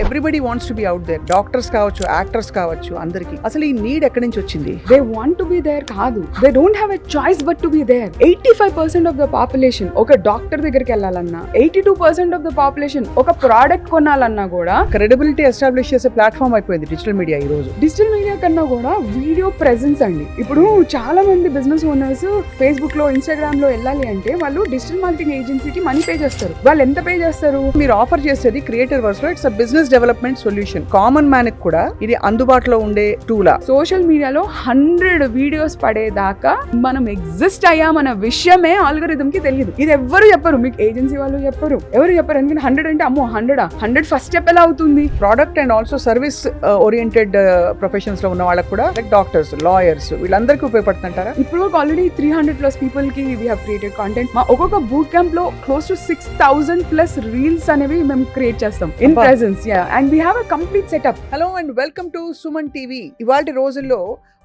Everybody wants to be out there. Doctors కావచ్చు, actors కావచ్చు, అందరికి అసలు ఈ నీడ్ ఎక్కడి నుంచి వచ్చింది? They want to be there కాదు, they don't have a choice but to be there. 85% of the population ఒక డాక్టర్ దగ్గరికి వెళ్ళాలన్నా, 82% ఆఫ్ ద పాపులేషన్ ఒక ప్రోడక్ట్ కొనాలన్నా కూడా క్రెడిబిలిటీ ఎస్టాబ్లిష్ చేసే ప్లాట్ఫామ్ అయిపోయింది డిజిటల్ మీడియా ఈ రోజు. డిజిటల్ మీడియా కన్నా కూడా వీడియో ప్రెజెన్స్ అండి. ఇప్పుడు చాలా మంది బిజినెస్ ఓనర్స్ ఫేస్బుక్ లో, ఇన్స్టాగ్రామ్ లో వెళ్ళాలి అంటే వాళ్ళు డిజిటల్ మార్కెటింగ్ ఏజెన్సీకి మనీ పే చేస్తారు. వాళ్ళు ఎంత పే చేస్తారు? మీరు ఆఫర్ చేసేది క్రియేటర్ వర్స్ లో it's a business development solution. Common man కి కూడా ఇది అందుబాటులో ఉండే టూలా. సోషల్ మీడియాలో 100 వీడియోస్ పడేదాకా మనం ఎగ్జిస్ట్ అయ్యామన్న విషయమే ఆల్గరిథం కి తెలియదు. ఇది ఎవ్వరు చెప్పరు, మీకు ఏజెన్సీ వాళ్ళు చెప్పరు, ఎవరు చెప్పరు. ఎందుకంటే 100 అంటే అమ్మో 100 ఫస్ట్ స్టెప్ ఎలా అవుతుంది? Product and also service oriented professions లో ఉన్న వాళ్ళకి కూడా లైక్ డాక్టర్స్, లాయర్స్ వీళ్ళందరికీ ఉపయోగపడుతుంటారా? ఇప్పుడు వరకు ఆల్రెడీ 300+ పీపుల్ కి వీ హావ్ క్రియేటెడ్ కాంటెంట్. మా ఒక్కొక్క బూట్ క్యాంప్ లో క్లోజ్ టు 6000+ రీల్స్ అనేవి మేము క్రియేట్ చేస్తాం in presence. And we have a complete setup. Hello and welcome to Suman TV. ఇవాల్టి రోజుల్లో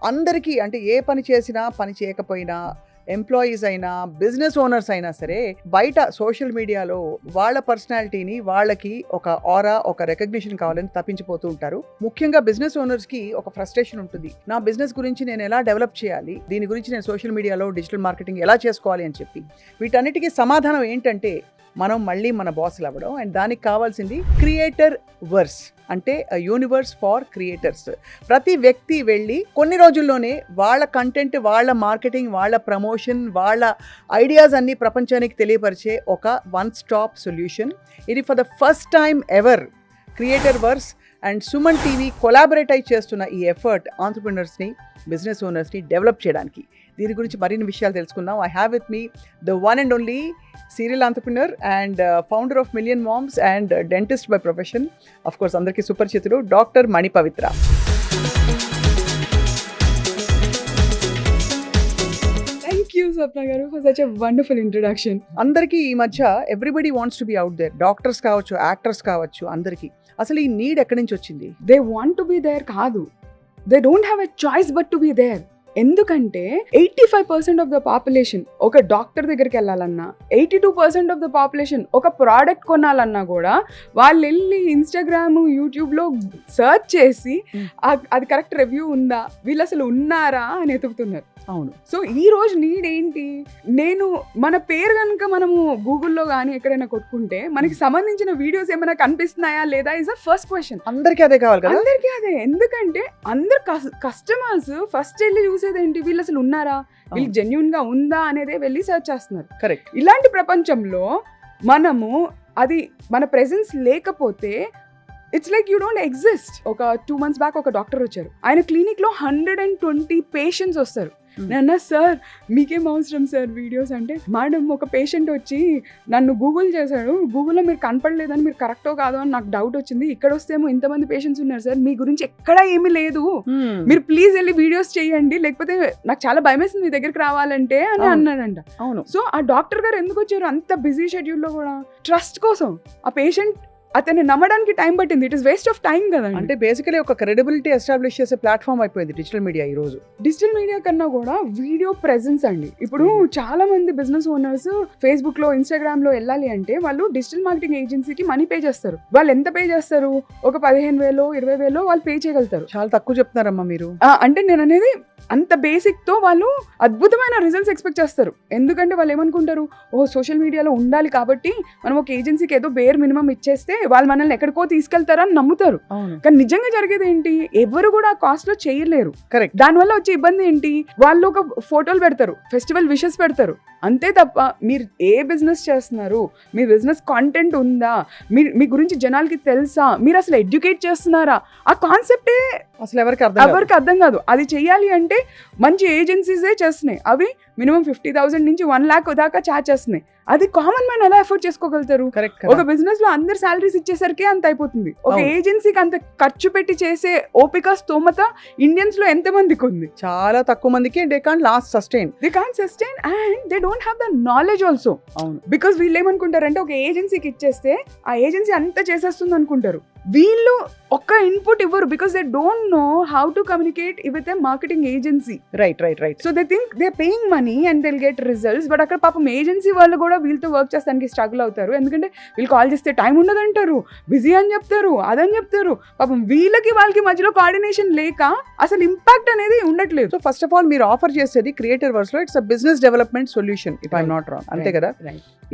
అందరికీ, అంటే ఏ పని చేసినా పని చేయకపోయినా, ఎంప్లాయీస్ అయినా బిజినెస్ ఓనర్స్ అయినా సరే, బయట సోషల్ మీడియాలో వాళ్ళ పర్సనాలిటీని, వాళ్ళకి ఒక ఆరా, ఒక రికగ్నిషన్ కావాలని తప్పించిపోతూ ఉంటారు. ముఖ్యంగా బిజినెస్ ఓనర్స్ కి ఒక ఫ్రస్ట్రేషన్ ఉంటుంది. నా బిజినెస్ గురించి నేను ఎలా డెవలప్ చేయాలి, దీని గురించి నేను సోషల్ మీడియాలో డిజిటల్ మార్కెటింగ్ ఎలా చేసుకోవాలి అని చెప్పి. వీటన్నిటికీ సమాధానం ఏంటంటే మనం మళ్ళీ మన బాస్లు అవ్వడం. అండ్ దానికి కావాల్సింది క్రియేటర్ వర్స్, అంటే యూనివర్స్ ఫార్ క్రియేటర్స్. ప్రతి వ్యక్తి వెళ్ళి కొన్ని రోజుల్లోనే వాళ్ళ కంటెంట్, వాళ్ళ మార్కెటింగ్, వాళ్ళ ప్రమోషన్, వాళ్ళ ఐడియాస్ అన్ని ప్రపంచానికి తెలియపరిచే ఒక వన్ స్టాప్ సొల్యూషన్. ఇది for the first time ever creator verse and Suman TV collaborate అయి చేస్తున్న ఈ ఎఫర్ట్ ఆంట్రప్రెన్యూర్స్ని, బిజినెస్ ఓనర్స్ని డెవలప్ చేయడానికి. దీని గురించి మరిన్ని విషయాలు తెలుసుకుందాం. I have with me the one and only serial entrepreneur and founder of million moms and dentist by profession, of course అందరికీ సుపరిచితుడు, doctor Mani Pavitra. Thank you Swapna garu for such a wonderful introduction. అందరికీ ఈ మధ్య everybody wants to be out there. Doctors కావచ్చు, actors కావచ్చు, అందరికీ అసలు ఈ నీడ్ ఎక్కడి నుంచి వచ్చింది? They want to be there కాదు, they don't have a choice but to be there. ఎందుకంటే 85% ఆఫ్ ద పాపులేషన్ ఒక డాక్టర్ దగ్గరికి వెళ్ళాలన్నా, 82% ఆఫ్ ద పాపులేషన్ ఒక ప్రోడక్ట్ కొనాలన్నా కూడా వాళ్ళు వెళ్ళి ఇన్స్టాగ్రామ్, యూట్యూబ్లో సర్చ్ చేసి అది కరెక్ట్ రివ్యూ ఉందా, వీళ్ళు అసలు ఉన్నారా అని ఎతుకుతున్నారు. అవును. సో ఈ రోజు నీడ్ ఏంటి? నేను మన పేరు కనుక మనము గూగుల్లో కానీ ఎక్కడైనా కొట్టుకుంటే మనకి సంబంధించిన వీడియోస్ ఏమైనా కనిపిస్తున్నాయా లేదా ఇస్ అ ఫస్ట్ క్వశ్చన్. అందరికీ అదే కావాలి కదా? అందరికీ అదే. ఎందుకంటే అందరు కస్టమర్స్ ఫస్ట్ వెళ్ళి చూసేది ఏంటి? వీళ్ళు అసలు ఉన్నారా, వీళ్ళు జెన్యూన్ గా ఉందా అనేదే వెళ్ళి సర్చ్ చేస్తున్నారు. కరెక్ట్. ఇలాంటి ప్రపంచంలో మనము అది మన ప్రెసెన్స్ లేకపోతే it's like you don't exist. ఒక 2 months బ్యాక్ ఒక డాక్టర్ వచ్చారు. ఆయన క్లినిక్ లో 120 పేషెంట్స్ వస్తారు. నేను సార్ మీకేం అవసరం సార్ వీడియోస్ అంటే, మేడం ఒక పేషెంట్ వచ్చి నన్ను గూగుల్ చేశాడు, గూగుల్లో మీరు కనపడలేదని, మీరు కరెక్టో కాదో అని నాకు డౌట్ వచ్చింది, ఇక్కడ వస్తేమో ఇంతమంది పేషెంట్స్ ఉన్నారు సార్, మీ గురించి ఎక్కడా ఏమీ లేదు, మీరు ప్లీజ్ వెళ్ళి వీడియోస్ చేయండి, లేకపోతే నాకు చాలా భయం వేస్తుంది మీ దగ్గరికి రావాలంటే అని అన్నాడంట. అవును. సో ఆ డాక్టర్ గారు ఎందుకు వచ్చారు అంత బిజీ షెడ్యూల్లో కూడా? ట్రస్ట్ కోసం. ఆ పేషెంట్ అతన్ని నమ్మడానికి టైం పట్టింది. It is waste of time కదా. అంటే బేసికలీ ఒక క్రెడిబిలిటీ ఎస్టాబ్లిష్ చేసే ప్లాట్ఫామ్ అయిపోయింది డిజిటల్ మీడియా ఈ రోజు. డిజిటల్ మీడియా కన్నా కూడా వీడియో ప్రెజెన్స్ అండి. ఇప్పుడు చాలా మంది బిజినెస్ ఓనర్స్ ఫేస్బుక్ లో, ఇన్స్టాగ్రామ్ లో వెళ్ళాలి అంటే వాళ్ళు డిజిటల్ మార్కెటింగ్ ఏజెన్సీకి మనీ పే చేస్తారు. వాళ్ళు ఎంత పే చేస్తారు? ఒక 15,000, 20,000 వాళ్ళు పే చేయగలుగుతారు. చాలా తక్కువ చెప్తున్నారమ్మా మీరు. అంటే నేను అనేది అంత బేసిక్ తో వాళ్ళు అద్భుతమైన రిజల్ట్స్ ఎక్స్పెక్ట్ చేస్తారు. ఎందుకంటే వాళ్ళు ఏమనుకుంటారు, ఓ సోషల్ మీడియాలో ఉండాలి కాబట్టి మనం ఒక ఏజెన్సీకి ఏదో బేర్ మినిమం ఇచ్చేస్తే వాళ్ళు మనల్ని ఎక్కడికో తీసుకెళ్తారని నమ్ముతారు. కానీ నిజంగా జరిగేది ఏంటి? ఎవరు కూడా కాస్ట్ లో చేయలేరు. కరెక్ట్. దానివల్ల వచ్చే ఇబ్బంది ఏంటి? వాళ్ళు ఒక ఫోటోలు పెడతారు, ఫెస్టివల్ విషెస్ పెడతారు, అంతే తప్ప మీరు ఏ బిజినెస్ చేస్తున్నారు, మీ బిజినెస్ కాంటెంట్ ఉందా, మీ గురించి జనాలకి తెలుసా, మీరు అసలు ఎడ్యుకేట్ చేస్తున్నారా, ఆ కాన్సెప్టే అసలు ఎవరికి అర్థం కాదు. అది చెయ్యాలి అంటే మంచి ఏజెన్సీసే చేస్తున్నాయి. అవి మినిమం 50,000 నుంచి 1 lakh దాకా ఛార్జ్ చేస్తున్నాయి. అది కామన్ మ్యాన్ ఎలా ఎఫోర్డ్ చేసుకోగలుగుతారు? ఒక బిజినెస్ లో అందరు సాలరీస్ ఇచ్చేసరికి అంత అయిపోతుంది. ఒక ఏజెన్సీకి అంత ఖర్చు పెట్టి చేసే ఓపిక, స్తోమత ఇండియన్స్ లో ఎంత మందికి ఉంది? చాలా తక్కువ మందికి. They can't sustain and they don't have the knowledge also. Because వీళ్ళు ఏమనుకుంటారంటే ఒక ఏజెన్సీకి ఇచ్చేస్తే ఆ ఏజెన్సీ అంతా చేసేస్తుంది అనుకుంటారు. వీళ్ళు ఒక్క ఇన్పుట్ ఇవ్వరు because they don't know how to communicate with a marketing agency. Right. So they think they paying money and they'll get results. But అక్కడ పాపం ఏజెన్సీ వాళ్ళు కూడా వీళ్ళతో వర్క్ చేస్తానికి స్ట్రగుల్ అవుతారు. ఎందుకంటే వీళ్ళు కాల్ చేస్తే టైం ఉండదంటారు, బిజీ అని చెప్తారు, అదని చెప్తారు. పాపం వాళ్ళకి మధ్యలో కోఆర్డినేషన్ లేక అసలు ఇంపాక్ట్ అనేది ఉండట్లేదు. సో ఫస్ట్ ఆఫ్ ఆల్ మీరు ఆఫర్ చేసేది క్రియేటర్ వర్స్ లో it's a business development solution if I'm not wrong, అంతే కదా?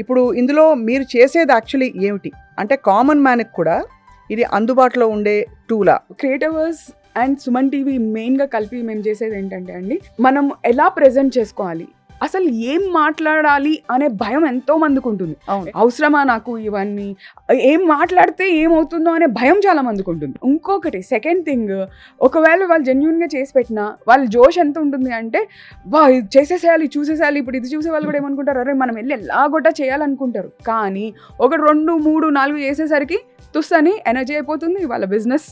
ఇప్పుడు ఇందులో మీరు చేసేది యాక్చువల్లీ ఏమిటి అంటే కామన్ మ్యాన్కి కూడా ఇది అందుబాటులో ఉండే టూలా? క్రియేటర్స్ అండ్ సుమన్ టీవీ మెయిన్గా కలిపి మేము చేసేది ఏంటంటే అండి, మనం ఎలా ప్రెజెంట్ చేసుకోవాలి, అసలు ఏం మాట్లాడాలి అనే భయం ఎంతో మందికి ఉంటుంది. అవసరమా నాకు ఇవన్నీ, ఏం మాట్లాడితే ఏమవుతుందో అనే భయం చాలా మందికి ఉంటుంది. ఇంకొకటి సెకండ్ థింగ్, ఒకవేళ వాళ్ళు జెన్యున్గా చేసి పెట్టినా వాళ్ళ జోష్ ఎంత ఉంటుంది అంటే ఇది చేసేసేయాలి, చూసేసేయాలి. ఇప్పుడు ఇది చూసే వాళ్ళు కూడా ఏమనుకుంటారు, అరే మనం వెళ్ళి ఎలాగొట్టా చేయాలనుకుంటారు. కానీ ఒక 2, 3, 4 చేసేసరికి తుస్సని ఎనర్జీ అయిపోతుంది. వాళ్ళ బిజినెస్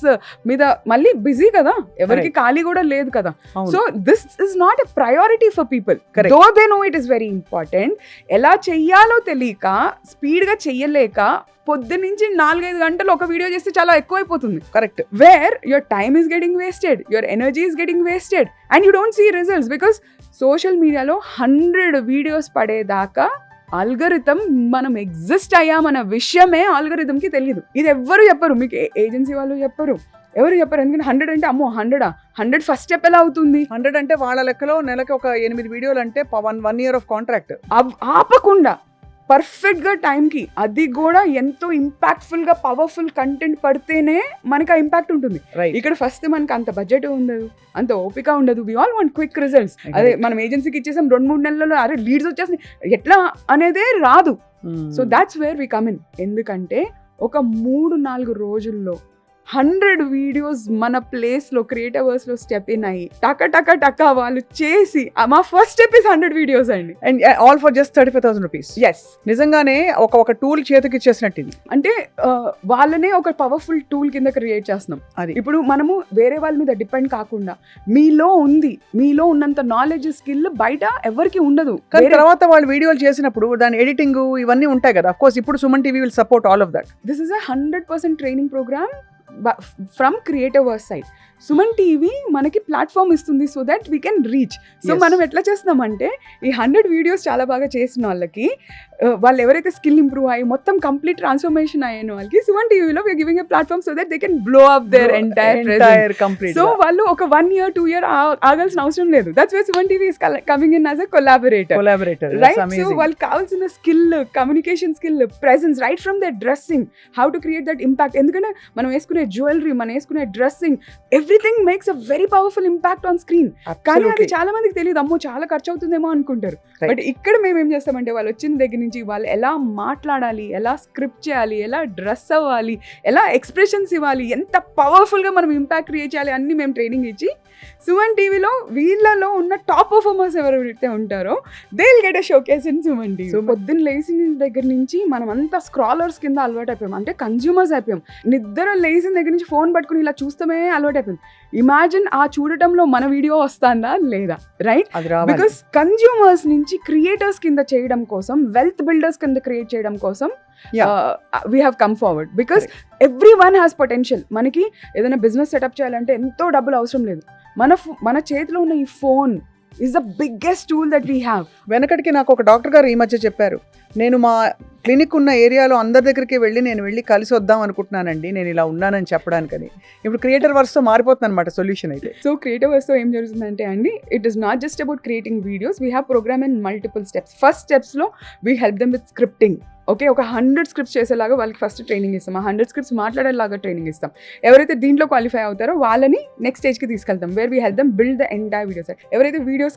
మీద మళ్ళీ బిజీ కదా, ఎవరికి ఖాళీ కూడా లేదు కదా. So this is not a priority for people, though they know it is very important. ఎలా చెయ్యాలో తెలియక స్పీడ్గా చెయ్యలేక పొద్దున్నుంచి 4-5 గంటలు ఒక వీడియో చేస్తే చాలా ఎక్కువైపోతుంది. Correct. Where your time is getting wasted, your energy is getting wasted and you don't see results. Because social మీడియాలో 100 వీడియోస్ పడేదాకా ఆల్గరిథం మనం ఎగ్జిస్ట్ అయ్యామన్న విషయమే ఆల్గరిథంకి తెలియదు. ఇది ఎవ్వరు చెప్పరు, మీకు ఏజెన్సీ వాళ్ళు చెప్పరు, ఎవరు చెప్పరు. ఎందుకంటే 100 అంటే అమ్మో 100 ఫస్ట్ స్టెప్ ఎలా అవుతుంది? 100 అంటే వాళ్ళ లెక్కలో నెలకి ఒక 8 వీడియోలు అంటే 1 year ఆఫ్ కాంట్రాక్ట్. ఆపకుండా పర్ఫెక్ట్గా టైంకి, అది కూడా ఎంతో ఇంపాక్ట్ఫుల్గా పవర్ఫుల్ కంటెంట్ పడితేనే మనకి ఆ ఇంపాక్ట్ ఉంటుంది. ఇక్కడ ఫస్ట్ మనకి అంత బడ్జెట్ ఉండదు, అంత ఓపిక ఉండదు. We all want quick results. అదే మనం ఏజెన్సీకి ఇచ్చేసాం 2-3 నెలల్లో అరే లీడ్స్ వచ్చేసి ఎట్లా అనేదే రాదు. So that's where we come in. ఎందుకంటే ఒక 3-4 రోజుల్లో 100 వీడియోస్ మన ప్లేస్లో క్రియేటర్స్లో స్టెప్ ఇన్ అయ్యి టక వాళ్ళు చేసి మా ఫస్ట్ స్టెప్ ఇస్ 100 వీడియోస్ అండి. And all for just 35,000 rupees. Yes, నిజంగానే ఒక టూల్ చేతికి ఇచ్చేసినట్టు ఇది. అంటే వాళ్ళనే ఒక పవర్ఫుల్ టూల్ కింద క్రియేట్ చేస్తున్నాం. అది ఇప్పుడు మనము వేరే వాళ్ళ మీద డిపెండ్ కాకుండా మీలో ఉన్నంత నాలెడ్జ్ స్కిల్ బయట ఎవరికి ఉండదు. కానీ తర్వాత వాళ్ళు వీడియోలు చేసినప్పుడు దాని ఎడిటింగ్ ఇవన్నీ ఉంటాయి కదా. అఫ్ కోర్స్ ఇప్పుడు Suman TV will support all of that. This is 100% training program from creators side. Suman TV మనకి ప్లాట్ఫామ్ ఇస్తుంది so that we can reach. So మనం ఎట్లా చేస్తున్నామంటే ఈ 100 వీడియోస్ చాలా బాగా చేసిన వాళ్ళకి, వాళ్ళు ఎవరైతే స్కిల్ ఇంప్రూవ్ అయ్యి మొత్తం కంప్లీట్ ట్రాన్స్ఫర్మేషన్ అయిన వాళ్ళకి సుమన్ టీవీలో we are giving a platform so that they can blow up their entire complete. సో వాళ్ళు ఒక 1 year 2 year ఆగాల్సిన అవసరం లేదు. That's why Suman TV is coming in as a collaborator, right? So వాళ్ళకి కావాల్సిన skill, communication skill, presence, right from their dressing, how to create that impact. ఎందుకంటే మనం వేసుకునే జ్యువెలరీ, మనం వేసుకునే dressing, everything makes a very powerful impact on screen. కానీ అది చాలా మందికి తెలియదు, అమ్మో చాలా ఖర్చు అవుతుందేమో అనుకుంటారు. బట్ ఇక్కడ మేము ఏం చేస్తామంటే వాళ్ళు వచ్చిన దగ్గర నుంచి వాళ్ళు ఎలా మాట్లాడాలి, ఎలా స్క్రిప్ట్ చేయాలి, ఎలా డ్రెస్ అవ్వాలి, ఎలా ఎక్స్ప్రెషన్స్ ఇవ్వాలి, ఎంత పవర్ఫుల్గా మనం ఇంపాక్ట్ క్రియేట్ చేయాలి అన్ని మేము ట్రైనింగ్ ఇచ్చి సుమన్ టీవీలో వీళ్ళలో ఉన్న టాప్ పర్ఫార్మర్స్ ఎవరైతే ఉంటారో they will get a showcase in Suman TV. పొద్దున్న లేచిన దగ్గర నుంచి మనం అంతా స్క్రాలర్స్ కింద అలవాటు అయిపోయాం, అంటే కన్జ్యూమర్స్ అయిపోయాం. నిద్ర లేచిన దగ్గర నుంచి ఫోన్ పట్టుకుని ఇలా చూస్తామే అలవాటు అయిపోయింది. ఇమాజిన్ ఆ చూడటంలో మన వీడియో వస్తుందా లేదా, రైట్? బికాస్ కన్జ్యూమర్స్ నుంచి క్రియేటర్స్ కింద చేయడం కోసం, వెల్త్ బిల్డర్స్ కింద క్రియేట్ చేయడం కోసం we have come forward because everyone has potential. మనకి ఏదైనా బిజినెస్ సెటప్ చేయాలంటే ఎంతో డబ్బులు అవసరం లేదు. మన చేతిలో ఉన్న ఈ phone is the biggest tool that we have. వెనకటికి నాకు ఒక డాక్టర్ గారు ఈ మధ్య చెప్పారు, నేను మా క్లినిక్ ఉన్న ఏరియాలో అందరి దగ్గరికి వెళ్ళి కలిసి వద్దాం అనుకుంటున్నానండి, నేను ఇలా ఉన్నానని చెప్పడానికని. ఇప్పుడు క్రియేటర్ వర్స్తో మారిపోతుంది అనమాట సొల్యూషన్ అయితే. సో క్రియేటర్ వర్స్తో ఏం జరుగుతుందంటే అండి, it is not just about creating videos, we have program in multiple steps. First స్టెప్స్లో we help them with scripting. Okay, ఒక 100 స్క్రిప్ట్స్ చేసేలాగా వాళ్ళకి ఫస్ట్ ట్రైనింగ్ ఇస్తాం. ఆ 100 స్క్రిప్ట్స్ మాట్లాడేలాగా ట్రైనింగ్ ఇస్తాం. ఎవరైతే దీంట్లో క్వాలిఫై అవుతారో వాళ్ళని నెక్స్ట్ స్టేజ్కి తీసుకెళ్తాం, where we help them build the entire video set. ఎవరైతే వీడియోస్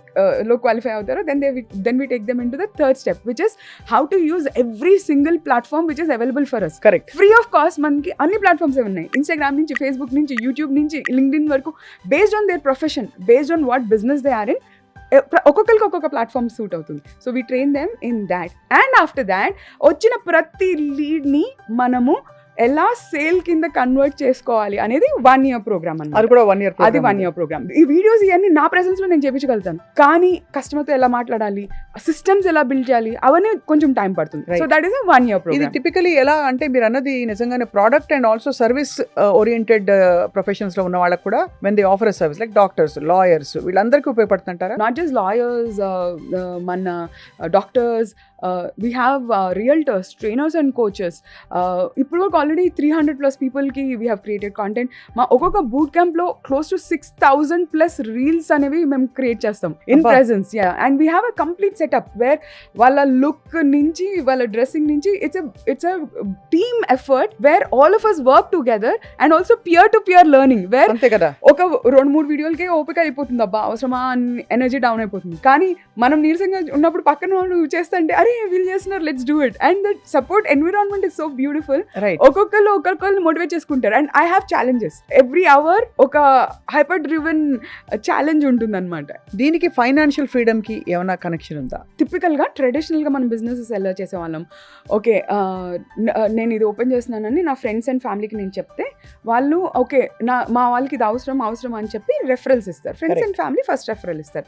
లో క్వాలిఫై అవుతారో then we take them in to the third step, which is how to use every single platform which is available for us. Correct, free of cost. మనకి అన్ని platforms ఉన్నాయి, Instagram నుంచి, Facebook నుంచి, YouTube నుంచి, LinkedIn వరకు, based on their profession, based on what business they are in. ఒక్కొక్కరికి ఒక్కొక్క platform suit అవుతుంది. So we train them in that. And after that వచ్చిన ప్రతి లీడ్ని మనము ఎలా సేల్ కింద కన్వర్ట్ చేసుకోవాలి అనేది 1 year ప్రోగ్రామ్ అది అన్నమాట. కూడా 1 year అది 1 year ప్రోగ్రామ్. ఈ వీడియోస్ ఇవన్నీ నా ప్రెసెన్స్ లో నేను చేయించగలుగుతాను, కానీ కస్టమర్ తో ఎలా మాట్లాడాలి, సిస్టమ్స్ ఎలా బిల్డ్ చేయాలి, అవన్నీ కొంచెం టైం పడుతుంది. Right. So that is 1 year ఇది ప్రోగ్రామ్. టిపికలీ ఎలా అంటే మీరు అన్నది నిజంగానే product and also service oriented professions లో ఉన్న వాళ్ళకి కూడా when they offer service like doctors, lawyers, వీళ్ళందరికీ ఉపయోగపడుతుంటారా? నాట్ జస్ట్ లాయర్స్, మన doctors, we have realtors, trainers and coaches. ఇప్పుడు వరకు ఆల్రెడీ 300+ పీపుల్కి వీ హ్యావ్ క్రియేటెడ్ కాంటెంట్. మా ఒక్కొక్క బూట్ క్యాంప్లో క్లోజ్ టు 6,000+ రీల్స్ అనేవి మేము క్రియేట్ చేస్తాం ఇన్ అబ్బా. Presence. And we have a complete setup where వాళ్ళ లుక్ నుంచి వాళ్ళ డ్రెస్సింగ్ నుంచి it's a team effort where all of us work together and also peer to peer learning where అంతే కదా. ఒక 2-3 వీడియోలకే ఓపిక అయిపోతుంది, అబ్బా అవసరమా అని ఎనర్జీ డౌన్ అయిపోతుంది. కానీ మనం నీరసంగా ఉన్నప్పుడు పక్కన వాళ్ళు చేస్తుంటే అరే వీళ్ళు చేస్తున్నారు, let's do it. And that support environment is so beautiful. Right. ఒక్కొక్కరు మోటివేట్ చేసుకుంటారు. And I have challenges every hour. ఒక హైపర్ డ్రివెన్ ఛాలెంజ్ ఉంటుంది అనమాట. దీనికి ఫైనాన్షియల్ ఫ్రీడమ్ కి ఏమైనా కనెక్షన్ ఉందా? టిపికల్గా ట్రెడిషనల్గా మనం బిజినెసెస్ ఎలా చేసేవాళ్ళం, ఓకే నేను ఇది ఓపెన్ చేస్తున్నానని నా ఫ్రెండ్స్ అండ్ ఫ్యామిలీకి నేను చెప్తే వాళ్ళు ఓకే మా వాళ్ళకి ఇది అవసరం అని చెప్పి రెఫరల్స్ ఇస్తారు. Friends and family first referral ఇస్తారు.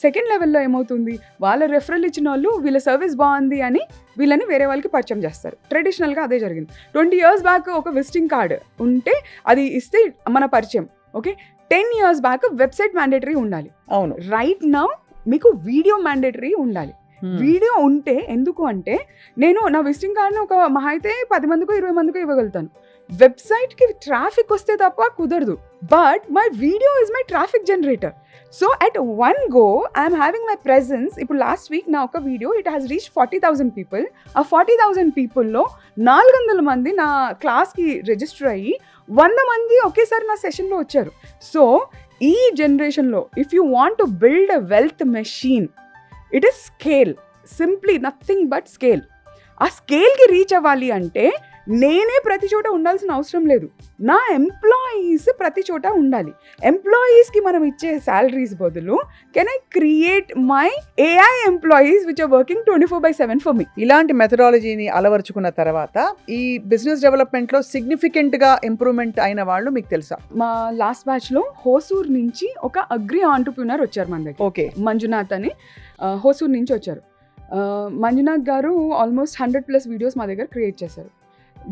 సెకండ్ లెవెల్లో ఏమవుతుంది, వాళ్ళ రెఫరల్ ఇచ్చిన వాళ్ళు వీళ్ళ సర్వీస్ బాగుంది అని వీళ్ళని వేరే వాళ్ళకి పరిచయం చేస్తారు. ట్రెడిషనల్గా అదే జరిగింది. 20 years బ్యాక్ ఒక విజిటింగ్ కార్డ్ ఉంటే అది ఇస్తే మన పరిచయం. Okay, 10 years back website mandatory ఉండాలి. అవును. రైట్ నౌ మీకు వీడియో మ్యాండేటరీ ఉండాలి. వీడియో ఉంటే ఎందుకు అంటే నేను నా విజిటింగ్ కార్డ్ని ఒక మహా అయితే 10 మందికో 20 మందికో ఇవ్వగలుగుతాను. వెబ్సైట్కి ట్రాఫిక్ వస్తే తప్ప కుదరదు. But my video is my traffic generator. So at one go I'm having my presence. ఇప్పుడు లాస్ట్ వీక్ నా ఒక video it has reach 40,000 people. ఆ 40,000 పీపుల్లో 400 మంది నా క్లాస్కి రిజిస్టర్ అయ్యి 100 మంది ఒకేసారి నా సెషన్లో వచ్చారు. సో ఈ జనరేషన్లో if you want to build a wealth machine, it is scale. Simply nothing but scale. ఆ స్కేల్కి రీచ్ అవ్వాలి అంటే నేనే ప్రతి చోట ఉండాల్సిన అవసరం లేదు, నా ఎంప్లాయీస్ ప్రతి చోట ఉండాలి. ఎంప్లాయీస్కి మనం ఇచ్చే శాలరీస్ బదులు can I create my AI employees which are working 24/7 for me. ఇలాంటి మెథడాలజీని అలవర్చుకున్న తర్వాత ఈ బిజినెస్ డెవలప్మెంట్ లో సిగ్నిఫికెంట్ గా ఇంప్రూవ్మెంట్ అయిన వాళ్ళు మీకు తెలుసా? మా లాస్ట్ బ్యాచ్లో హోసూర్ నుంచి ఒక అగ్రి ఆంటర్ప్రినర్ వచ్చారు మన దగ్గర. ఓకే. మంజునాథ్ అని హోసూర్ నుంచి వచ్చారు. మంజునాథ్ గారు ఆల్మోస్ట్ 100+ వీడియోస్ మా దగ్గర క్రియేట్ చేశారు.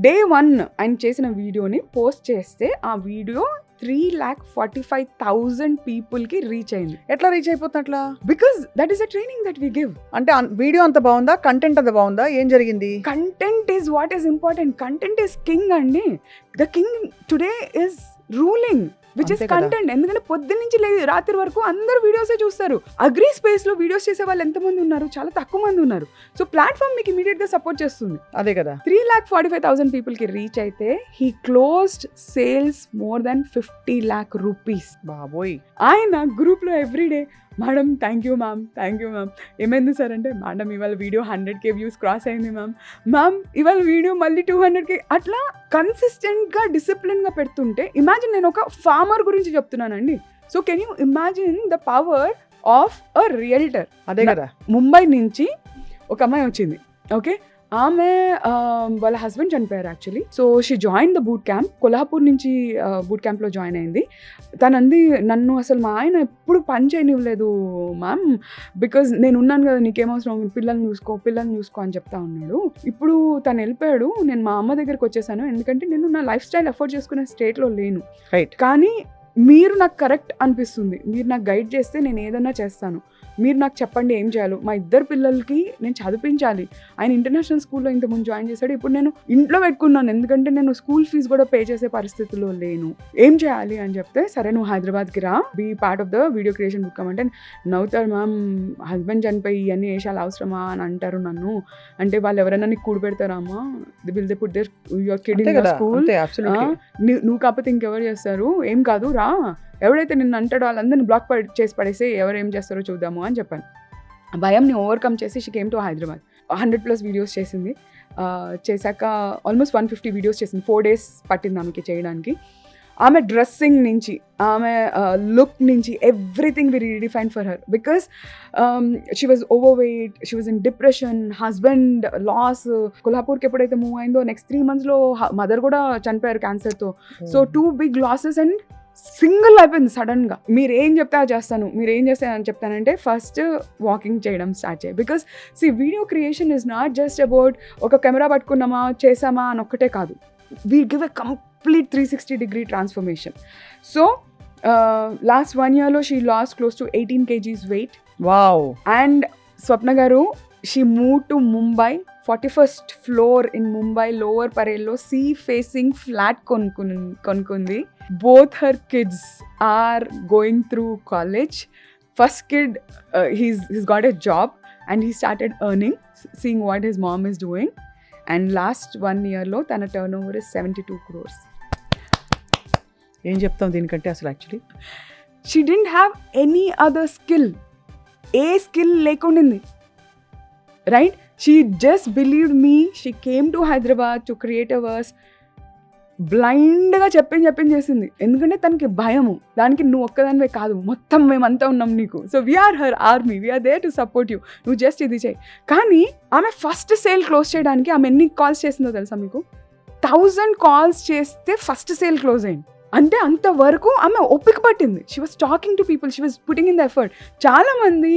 Day 1 ఆయన చేసిన వీడియోని పోస్ట్ చేస్తే ఆ వీడియో 3,45,000 పీపుల్కి రీచ్ అయింది. ఎట్లా రీచ్ అయిపోతుంది అట్లా? Because that is a training that we give. అంటే వీడియో అంత బాగుందా, కంటెంట్ అంత బాగుందా, ఏం జరిగింది? Content is what is important. Content is king అండి. The king today is ruling which is అంతే కదా. కంటెంట్. ఎందుకంటే పొద్దున్న నుంచి రాత్రి వరకు అందరూ వీడియోసే చూస్తారు. అగ్రి స్పేస్ లో వీడియోస్ చేసే వాళ్ళు ఎంతమంది ఉన్నారు? చాలా తక్కువ మంది ఉన్నారు. సో ప్లాట్ఫామ్ మీకు ఇమీడియట్ గా సపోర్ట్ చేస్తుంది. అదే కదా. 3,45,000 పీపుల్ కి రీచ్ అయితే he closed sales more than 50 lakh rupees. బాబోయ్. ఆయన గ్రూప్ లో everyday madam thank you ma'am, thank you ma'am. ఏమైంది సార్ అంటే మేడం ఇవాళ వీడియో 100K వ్యూస్ క్రాస్ అయింది మ్యామ్ ఇవాళ వీడియో మళ్ళీ 200K. అట్లా కన్సిస్టెంట్గా డిసిప్లిన్గా పెడుతుంటే ఇమాజిన్, నేను ఒక ఫార్మర్ గురించి చెప్తున్నానండి. So can you imagine the power of a realtor. అదే కదా. ముంబై నుంచి ఒక అమ్మాయి వచ్చింది. ఓకే, ఆమె వాళ్ళ హస్బెండ్ చనిపోయారు actually. So she join the boot camp. Kolhapur నుంచి బూట్ క్యాంప్లో జాయిన్ అయింది. తనంది నన్ను అసలు మా ఆయన ఎప్పుడు పని చేయనివ్వలేదు మ్యామ్, బికాజ్ నేను ఉన్నాను కదా, నీకేమవసరం, పిల్లల్ని చూసుకో అని చెప్తా ఉన్నాడు. ఇప్పుడు తను వెళ్ళిపోయాడు, నేను మా అమ్మ దగ్గరికి వచ్చేసాను, ఎందుకంటే నేను నా లైఫ్ స్టైల్ అఫోర్డ్ చేసుకునే స్టేట్లో లేను. రైట్. కానీ మీరు నాకు కరెక్ట్ అనిపిస్తుంది, మీరు నాకు గైడ్ చేస్తే నేను ఏదన్నా చేస్తాను, మీరు నాకు చెప్పండి ఏం చేయాలో. మా ఇద్దరు పిల్లలకి నేను చదివించాలి. ఆయన ఇంటర్నేషనల్ స్కూల్లో ఇంతకుముందు జాయిన్ చేశాడు, ఇప్పుడు నేను ఇంట్లో పెట్టుకున్నాను, ఎందుకంటే నేను స్కూల్ ఫీజు కూడా పే చేసే పరిస్థితిలో లేను, ఏం చేయాలి అని చెప్తే, సరే నువ్వు హైదరాబాద్కి రా, be part of the video creation book అంటే నవ్వుతారు మ్యామ్, హస్బెండ్ చనిపోయి ఇవన్నీ వేషాలు అవసరమా అని అంటారు నన్ను. అంటే వాళ్ళు ఎవరైనా నీకు కూడి పెడతారా అమ్మా, will they put their your kid in the school, నువ్వు కాకపోతే ఇంకెవరు చేస్తారు, ఏం కాదు రా, ఎవడైతే నిన్ను అంటాడో వాళ్ళందరినీ బ్లాక్ చేసి పడేసి ఎవరు ఏం చేస్తారో చూద్దాము అని చెప్పాను. భయంని ఓవర్కమ్ చేసి she came to Hyderabad. 100+ videos చేసింది. చేశాక ఆల్మోస్ట్ 150 వీడియోస్ చేసింది. 4 days పట్టింది ఆమెకి చేయడానికి. ఆమె డ్రెస్సింగ్ నుంచి, ఆమె లుక్ నుంచి, everything we redefine for her because she was over weight, she was in depression, husband loss, కొల్హాపూర్కి ఎప్పుడైతే మూవ్ అయిందో నెక్స్ట్ 3 monthsలో మదర్ కూడా చనిపోయారు క్యాన్సర్తో. So 2 big losses and single అయిపోయింది సడన్గా. మీరు ఏం చెప్తే అది చేస్తాను, మీరు ఏం చేస్తానని చెప్తానంటే ఫస్ట్ వాకింగ్ చేయడం స్టార్ట్ చేయి. Because video creation is not just about ఒక కెమెరా పట్టుకున్నామా చేసామా అని ఒక్కటే కాదు. We give a complete 360-degree transformation. So last 1 year she lost close to 18 kgs weight. Wow. And Swapna garu, she moved to Mumbai, 41st floor in Mumbai, Lower Parel lo sea facing flat konukundi. Both her kids are going through college. First kid he's got a job and he started earning, seeing what his mom is doing. And last 1 year lo tana turnover is 72 crores. ఏం చెప్తాం దీనికంటే అసలు actually She didn't have any other skill. ఏ skill లేకుండింది, right? She just believed me. She came to Hyderabad to create a verse. బ్లైండ్గా చెప్పింది చేసింది. ఎందుకంటే తనకి భయము, దానికి నువ్వు ఒక్కదానివే కాదు, మొత్తం మేమంతా ఉన్నాం నీకు. So we are her army, we are there to support you, నువ్వు జస్ట్ ఇది చేయి. కానీ ఆమె ఫస్ట్ సేల్ క్లోజ్ చేయడానికి ఆమె ఎన్ని కాల్స్ చేసిందో తెలుసా మీకు? 1000 calls చేస్తే ఫస్ట్ సేల్ క్లోజ్ అయింది. అంటే అంతవరకు ఆమె ఓపిక పట్టింది. She was talking to people, she was putting in the effort. చాలామంది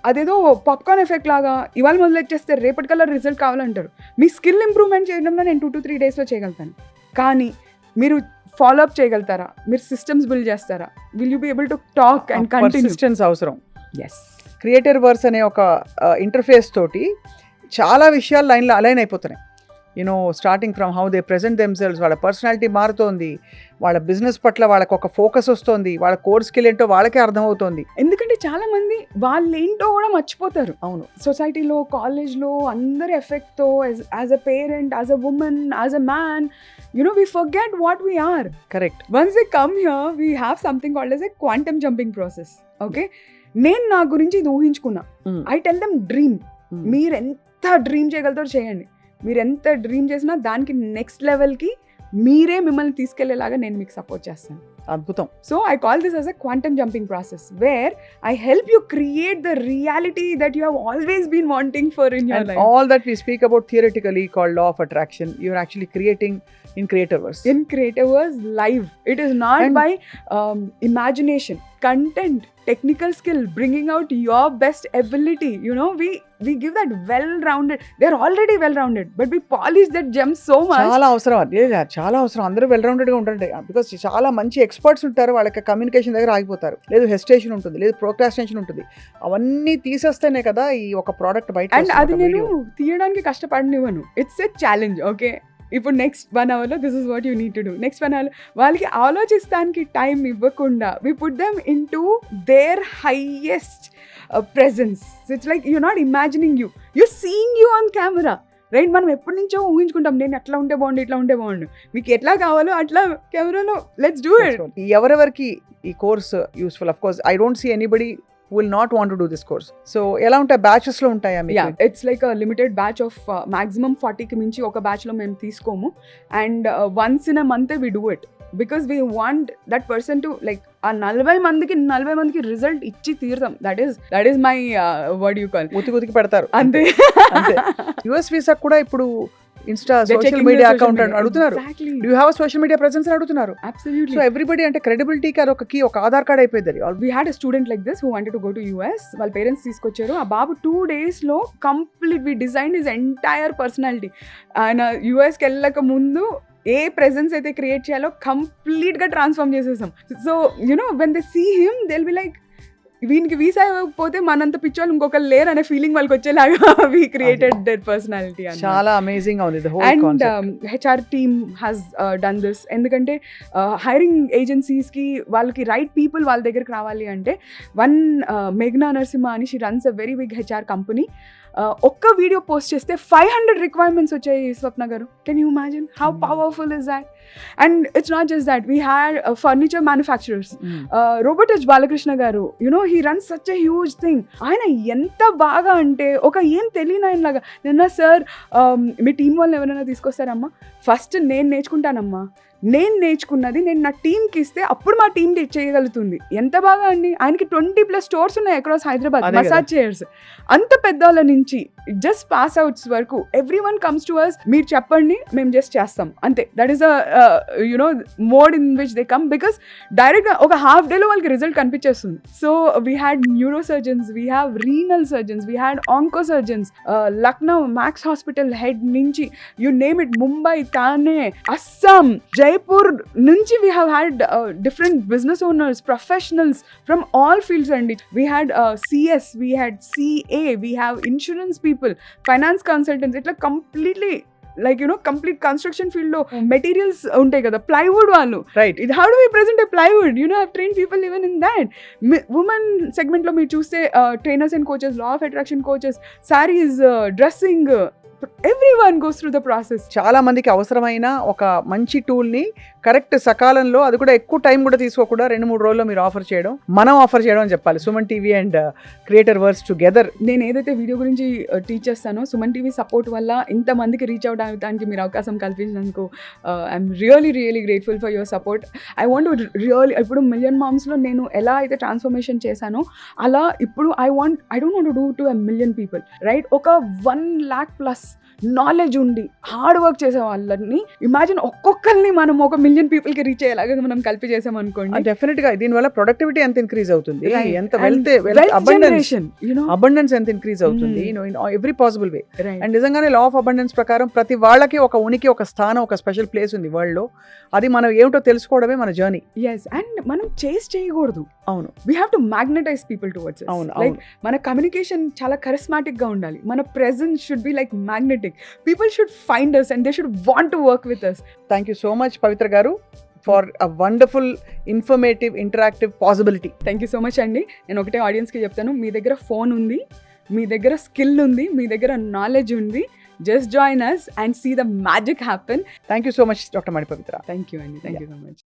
అదేదో పాప్కార్న్ ఎఫెక్ట్ లాగా ఇవాళ మొదలెట్టేస్తే రేపటికల్లా రిజల్ట్ కావాలంటారు. మీ స్కిల్ ఇంప్రూవ్మెంట్ చేయడంలో నేను 2 to 3 daysలో చేయగలుగుతాను, కానీ మీరు ఫాలో అప్ చేయగలుగుతారా? మీరు సిస్టమ్స్ బిల్డ్ చేస్తారా? Will you be able to talk and persistence అవసరం. ఎస్, క్రియేటర్ వర్స్ అనే ఒక ఇంటర్ఫేస్ తోటి చాలా విషయాలు లైన్లో అలైన్ అయిపోతున్నాయి. You know starting from how they present themselves, వాళ్ళ పర్సనాలిటీ మారుతోంది, వాళ్ళ బిజినెస్ పట్ల వాళ్ళకి ఒక ఫోకస్ వస్తుంది, వాళ్ళ కోర్ స్కిల్ ఏంటో వాళ్ళకే అర్థమవుతోంది. ఎందుకంటే చాలా మంది వాళ్ళేంటో కూడా మర్చిపోతారు. అవును, సొసైటీలో, కాలేజ్లో అందరి ఎఫెక్ట్తో as a parent, as a woman, as a man, we forget what we are. Correct. Once they come here, we have something called as a quantum jumping process. Okay? నేను నా గురించి ఇది ఊహించుకున్నా. I tell them dream. మీరు ఎంత dream చేయగలుగుతారో చేయండి. మీరు ఎంత dream చేసినా దానికి నెక్స్ట్ లెవెల్కి మీరే మిమ్మల్ని తీసుకెళ్లేలాగా నేను మీకు సపోర్ట్ చేస్తాను. అద్భుతం. So I call this as a quantum jumping process where I help you create the reality that you have always been wanting for in your life. All that we speak about theoretically called law of attraction, you are actually creating in Creativerse. In Creativerse live. It is not by imagination, content, technical skill, bringing out your best ability. We give that well-rounded. They're already well-rounded, but we polish that gem so much. చాలా అవసరం. అందరూ well రౌండెడ్గా ఉంటారంటే, because చాలా మంచి experts ఉంటారు, వాళ్ళకి communication దగ్గర ఆగిపోతారు, లేదు హెసిటేషన్ ఉంటుంది, లేదు ప్రోక్రాస్టినేషన్ ఉంటుంది. అవన్నీ తీసేస్తేనే కదా ఈ ఒక ప్రోడక్ట్ బయట. అండ్ అది నేను తీయడానికి కష్టపడనివ్వను. It's a challenge. ఓకే, ఇప్పుడు నెక్స్ట్ 1 hourలో this is what you need to do. Next 1 hour వాళ్ళకి ఆలోచిస్తానికి టైం ఇవ్వకుండా we put them in to their highest presence. It's like you not imagining you seeing you on camera, right? మనం ఎప్పటి నుంచో ఊహించుకుంటాం, నేను అట్లా ఉంటే బాగుండు, ఇట్లా ఉంటే బాగుండు. మీకు ఎట్లా కావాలో అట్లా కెమెరాలో లెట్స్ డూ ఇట్. ఎవరెవరికి ఈ course useful? Of course I don't see anybody will not want to do this course. So ఎలా ఉంటాయి, బ్యాచెస్ లో ఉంటాయా మీకు? Yeah, it's like a limited batch of maximum 40కి మించి ఒక బ్యాచ్ లో మేము తీసుకోము. And once in a month we do it because we want that person to like ఆ 40 మందికి రిజల్ట్ ఇచ్చి తీరుతాం. That is my what do you call, ఉతికి పెడతారు అంతే. యుఎస్ వీసా కూడా ఇప్పుడు ఇన్స్టా సోషల్ మీడియా అకౌంట్ అడుగుతున్నారు. Do you have a social media presence అని అడుగుతున్నారు. Absolutely. సో ఎవ్రీబడి అంటే క్రెడిబిలిటీకి అది ఒక కీ, ఒక ఆధార్ కార్డ్ అయిపోయింది. We had a student like this who wanted to go to US. వాళ్ళ పేరెంట్స్ తీసుకొచ్చారు. ఆ బాబు 2 daysలో complete we designed his entire personality. ఆయన యుఎస్కి వెళ్ళక ముందు ఏ ప్రెజెన్స్ అయితే క్రియేట్ చేయాలో కంప్లీట్గా ట్రాన్స్ఫార్మ్ చేసేసాం. So when they see him they'll be like, వీనికి వీసా ఇవ్వకపోతే మనంత పిచ్చోళ్ళు ఇంకొకరు లేరు అనే ఫీలింగ్ వాళ్ళకి వచ్చేలాగా we created their personality. చాలా అమేజింగ్ గా ఉంది the whole and concept. HR team has done this. ఎందుకంటే హైరింగ్ ఏజెన్సీస్కి వాళ్ళకి రైట్ పీపుల్ వాళ్ళ దగ్గరికి రావాలి అంటే మేఘనా నరసింహ అని, she runs a very big HR company. ఒక్క వీడియో పోస్ట్ చేస్తే 500 రిక్వైర్మెంట్స్ వచ్చాయి Swapna garu. Can you imagine how powerful is that? And it's not just that, we had furniture manufacturers, Robotouch Balakrishna garu, he runs such a huge thing. ఆయన ఎంత బాగా అంటే ఒక ఏం తెలియని ఆయనలాగా, నిన్న సార్ మీ టీం వాళ్ళని ఎవరైనా తీసుకొస్తారమ్మా, ఫస్ట్ నేను నేర్చుకుంటానమ్మా, నేను నేర్చుకున్నది నేను నా టీంకి ఇస్తే అప్పుడు మా టీం చేయగలుగుతుంది. ఎంత బాగా అండి, ఆయనకి 20+ స్టోర్స్ ఉన్నాయి అక్రాస్ హైదరాబాద్, అదే కదా. Massage chairs. అంత పెద్దవాళ్ళ నుంచి జస్ట్ పాస్ అవుట్స్ వరకు every one comes to us, మీరు చెప్పండి మేము జస్ట్ చేస్తాం అంతే. That is you know mode in which they come, because డైరెక్ట్గా ఒక హాఫ్ డేలో వాళ్ళకి రిజల్ట్ కనిపించేస్తుంది. So we had neuro surgeons, we have renal surgeons, we had onco surgeons, Lucknow Max hospital head నుంచి you name it, Mumbai, Thane, Assam, Jaipur నుంచి we have had different business owners, professionals from all fields అండి. We had CS, we had CA, we have insurance people, finance consultants, ఇట్లా completely like you know complete construction field లో materials ఉంటాయి కదా, plywood వాళ్ళు, right. ఇది how do we present a plywood, you know I train people even in that. Women segment లో మీరు చూస్తే trainers and coaches, law of attraction coaches, saris, dressing, everyone goes through the process. చాలా మందికి అవసరమైన ఒక మంచి టూల్ ని కరెక్ట్ సకాలంలో, అది కూడా ఎక్కువ టైం కూడా తీసుకోకుండా 2-3 రోజుల్లో మీరు ఆఫర్ చేయడం, మనం ఆఫర్ చేయడం అని చెప్పాలి. Suman TV and creator works together. నేను ఏదైతే వీడియో గురించి టీచ్ చేస్తానో, సుమన్ టీవీ సపోర్ట్ వల్ల ఇంతమందికి రీచ్ అవడానికి మీరు అవకాశం కల్పించినందుకు I'm really grateful for your support. I want to really, ఇప్పుడు మిలియన్ మామ్స్లో నేను ఎలా అయితే ట్రాన్స్ఫర్మేషన్ చేశానో అలా ఇప్పుడు I don't want to do to 1 million people, రైట్? ఒక 1 lakh+ నాలెడ్జ్ ఉండి హార్డ్ వర్క్ చేసే వాళ్ళని ఇమాజిన్ ఒక్కొక్కరిని మనం 1 million people కి రీచ్ అయ్యేలాగా మనం కలిపి చేసాం అనుకోండి, డెఫినెట్ గా దీనివల్ల ప్రొడక్టివిటీ ఎంత ఇంక్రీజ్ అవుతుంది, Right. ఎంత And అబండెన్స్ ఎంత ఇంక్రీజ్ అవుతుంది, in every possible way. Right. And నిజంగానే లా ఆఫ్ అబండెన్స్ ప్రకారం ప్రతి వాళ్ళకి ఒక ఉనికి, ఒక స్థానం, ఒక స్పెషల్ ప్లేస్ ఉంది వరల్డ్ లో. అది మనం ఏమిటో తెలుసుకోవడమే మన జర్నీ. Yes, and మనం చేస్ చేయకూడదు. అవును, We have to magnetize people towards us. అవును, Like అవును. మన కమ్యూనికేషన్ చాలా charismatic గా ఉండాలి. మన presence should be like magnetic. People should find us and they should want to work with us. Thank you so much Pavitra garu for a wonderful informative interactive possibility. Thank you so much అండి. నేను ఒకటే ఆడియన్స్కి చెప్తాను, మీ దగ్గర phone ఉంది, మీ దగ్గర skill ఉంది, మీ దగ్గర నాలెడ్జ్ ఉంది, just join us and see the magic happen. Thank you so much doctor Mani Pavitra. Thank you, Andy. Thank you so much.